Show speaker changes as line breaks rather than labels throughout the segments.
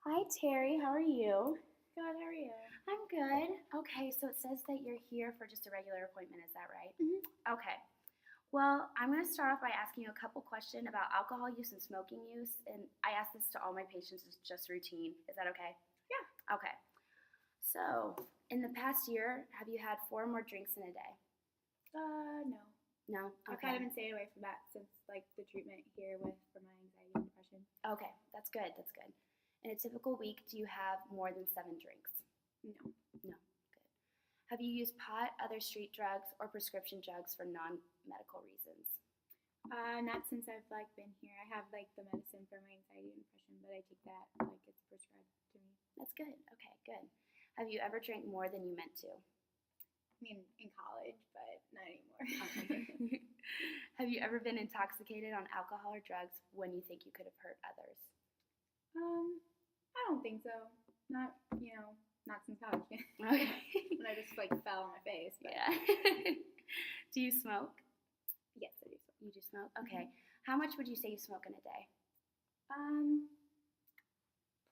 Hi, Terry. How are you?
Good, how are you?
I'm good. Okay, so it says that you're here for just a regular appointment. Is that right?
Mm-hmm.
Okay. Well, I'm going to start off by asking you a couple questions about alcohol use and smoking use. And I ask this to all my patients. It's just routine. Is that okay?
Yeah.
Okay. So, in the past year, have you had four or more drinks in a day?
No.
No?
I've
Okay.
kind of been staying away from that since the treatment here for my anxiety and depression.
Okay, that's good. That's good. In a typical week, do you have more than 7 drinks?
No.
No. Good. Have you used pot, other street drugs, or prescription drugs for non-medical reasons?
Not since I've been here. I have the medicine for my anxiety and depression, but I take that it's prescribed to me.
That's good. Okay, good. Have you ever drank more than you meant to?
I mean, in college, but not anymore.
Okay. Have you ever been intoxicated on alcohol or drugs when you think you could have hurt others?
I don't think so. Not since college.
Okay.
When I just fell on my face. But.
Yeah. Do you smoke?
Yes, I do.
You do smoke? Okay. How much would you say you smoke in a day?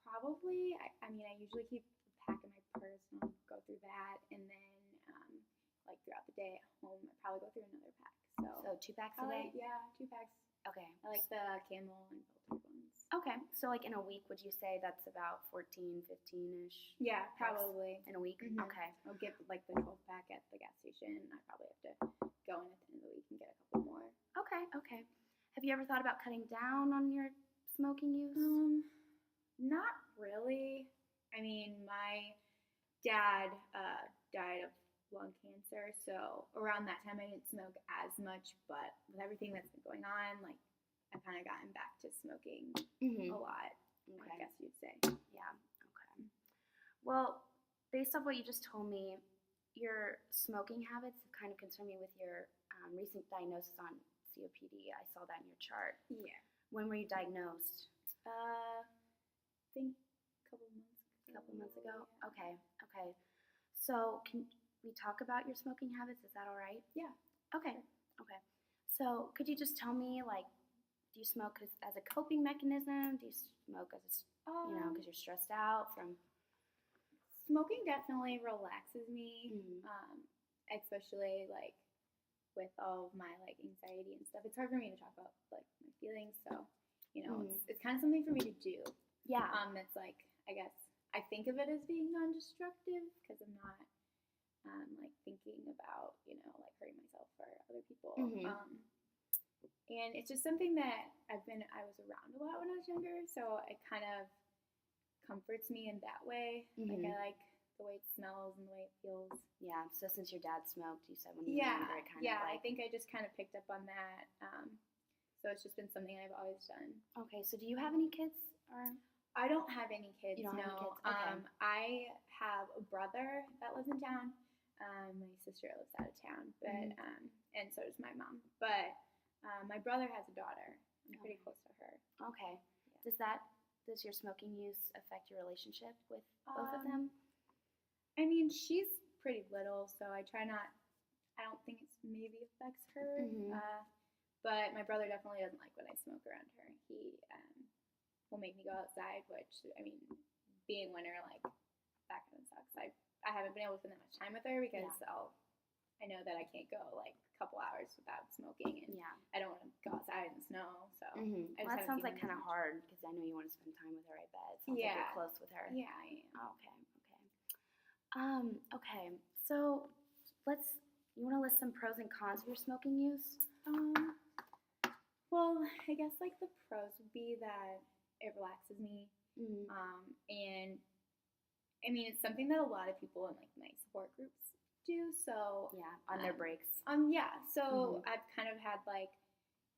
Probably. I usually keep a pack in my purse and I'll go through that, and then throughout the day at home, I probably go through another pack.
So 2 packs a day?
Yeah, 2 packs.
Okay.
I like the Camel and filtered ones.
Okay. So in a week, would you say that's about 14, 15-ish?
Yeah, probably.
In a week?
Mm-hmm.
Okay.
I'll get the 12 pack at the gas station, and I probably have to go in at the end of the week and get a couple more.
Okay. Have you ever thought about cutting down on your smoking use?
Not really. I mean, my dad died of lung cancer, so around that time I didn't smoke as much, but with everything that's been going on, I've kind of gotten back to smoking a lot, I guess you'd say.
Yeah, okay. Well, based off what you just told me, your smoking habits have kind of concerned me with your recent diagnosis on COPD. I saw that in your chart.
Yeah.
When were you diagnosed?
I think a couple months ago.
Yeah. Okay. So can we talk about your smoking habits? Is that all right?
Yeah.
Okay. So could you just tell me, do you smoke as a coping mechanism? Do you smoke as because you're stressed out from?
Smoking definitely relaxes me, especially with all of my anxiety and stuff. It's hard for me to talk about my feelings, so it's kind of something for me to do.
Yeah.
It's I guess I think of it as being non-destructive because I'm not thinking about hurting myself or other people. And it's just something that I was around a lot when I was younger, so it kind of comforts me in that way. I like the way it smells and the way it feels.
Yeah. So since your dad smoked, you said when you were younger, it kind of
I think I just kind of picked up on that. So it's just been something I've always done.
Okay. So do you have any kids or?
I don't have any kids.
You don't have any kids? Okay.
I have a brother that lives in town. My sister lives out of town, but and so does my mom. But my brother has a daughter. I'm pretty close to her.
Okay.
Yeah.
Does your smoking use affect your relationship with both of them?
I mean, she's pretty little, so I try not. I don't think it maybe affects her. But my brother definitely doesn't like when I smoke around her. He will make me go outside, which, I mean, being winter, that kind of sucks. I haven't been able to spend that much time with her because I know that I can't go a couple hours without smoking, and I don't want to go outside in the snow. So
well, that sounds kind of hard because I know you want to spend time with her. I bet. It sounds like you're close with her.
Yeah, I
am. Okay. So you want to list some pros and cons of your smoking use?
Well, I guess the pros would be that it relaxes me, and I mean it's something that a lot of people in my support groups do. So
on their breaks.
So I've kind of had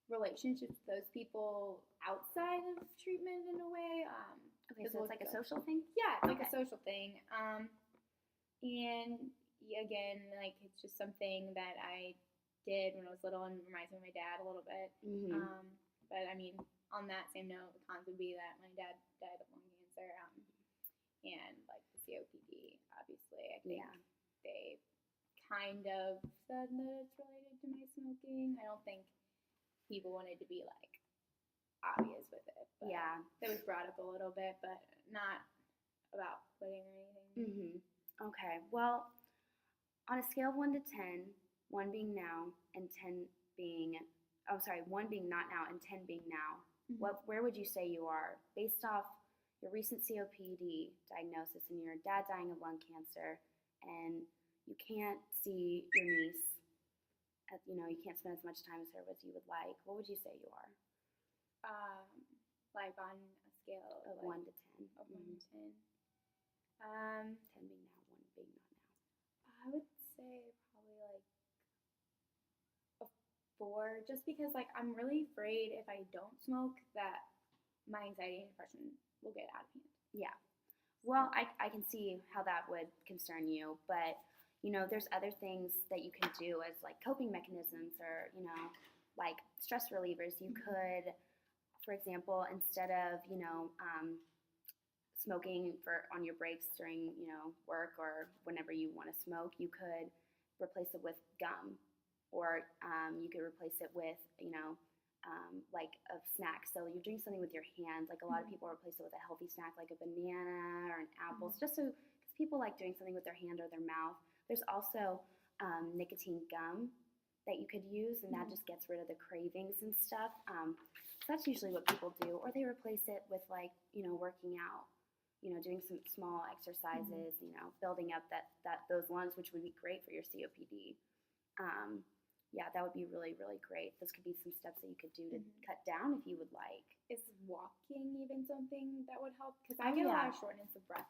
relationships with those people outside of treatment in a way.
Okay, so it's like a social thing.
Yeah, it's like a social thing. And again, it's just something that I did when I was little and reminds me of my dad a little bit. But I mean, on that same note, the cons would be that my dad died of lung cancer, and the COPD. Obviously, I think they kind of said that it's related to my smoking. I don't think people wanted to be obvious with it, But
Yeah.
That was brought up a little bit, but not about quitting or anything.
Okay. Well, on a scale of 1 to 10, 1 being now and 10 being, 1 being not now and 10 being now, where would you say you are based off your recent COPD diagnosis and your dad dying of lung cancer, and you can't see your niece, you can't spend as much time with her as you would like? What would you say you are?
Like on a scale
Of
like
1 to 10.
Of 1 to 10.
10 being now, 1 being not now.
I would say probably like a 4, just because like I'm really afraid if I don't smoke that my anxiety and depression will get out of hand.
Yeah. Well, I can see how that would concern you, but there's other things that you can do as like coping mechanisms or like stress relievers. You could, for example, instead of smoking on your breaks during work or whenever you want to smoke, you could replace it with gum, or you could replace it with like a snack. So you're doing something with your hands. Like a lot of people replace it with a healthy snack, like a banana or an apple. Just so, because people like doing something with their hand or their mouth. There's also nicotine gum that you could use, and that just gets rid of the cravings and stuff. So that's usually what people do, or they replace it with like working out. Doing some small exercises. Building up those lungs, which would be great for your COPD. Yeah, that would be really, really great. Those could be some steps that you could do to cut down if you would like.
Is walking even something that would help? Because I get a lot of shortness of breath.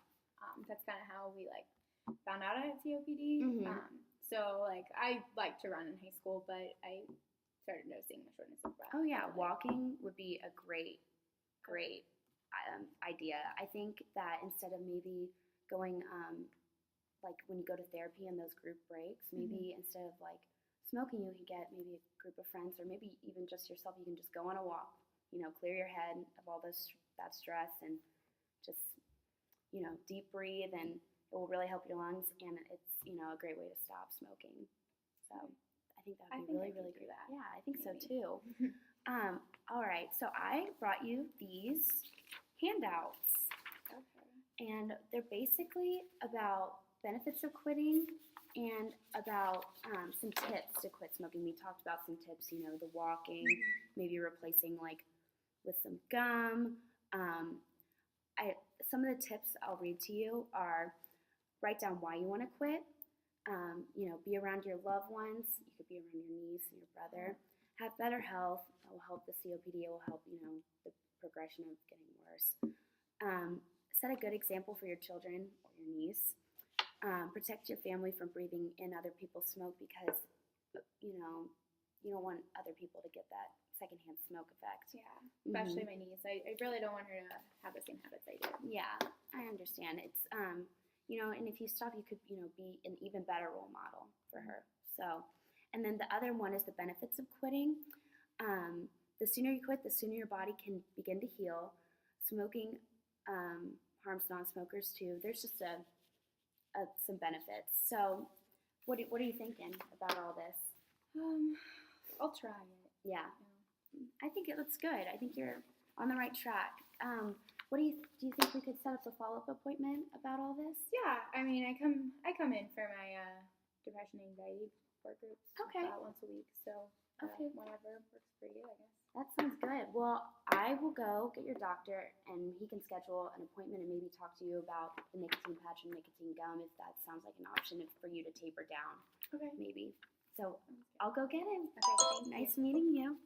That's kind of how we like found out I had COPD. So like I liked to run in high school, but I started noticing my shortness of breath.
Oh yeah, walking would be a great idea. I think that instead of maybe going like when you go to therapy and those group breaks, maybe instead of like smoking, you can get maybe a group of friends, or maybe even just yourself. You can just go on a walk, clear your head of all that stress, and just deep breathe, and it will really help your lungs, and it's a great way to stop smoking. So I think that would be really, really great. Yeah, I think so too. All right, so I brought you these handouts, and they're basically about benefits of quitting and about some tips to quit smoking. We talked about some tips, the walking, maybe replacing like with some gum. Some of the tips I'll read to you are: write down why you want to quit. Be around your loved ones. You could be around your niece and your brother. Have better health. It will help the COPD. It will help the progression of getting worse. Set a good example for your children or your niece. Protect your family from breathing in other people's smoke, because you don't want other people to get that secondhand smoke effect.
Yeah, especially my niece. I really don't want her to have the same habits I do.
Yeah, I understand. It's and if you stop, you could be an even better role model for her. So, and then the other one is the benefits of quitting. The sooner you quit, the sooner your body can begin to heal. Smoking harms non-smokers too. There's just some benefits. So, what are you thinking about all this?
I'll try it.
Yeah. I think it looks good. I think you're on the right track. What do you think we could set up a follow-up appointment about all this?
Yeah, I mean, I come in for my depression anxiety support groups once a week. So whenever works for you, I guess.
That sounds good. Well, I will go get your doctor, and he can schedule an appointment and maybe talk to you about the nicotine patch and nicotine gum, if that sounds like an option for you to taper down.
Okay.
Maybe. So I'll go get him.
Okay.
Nice meeting you.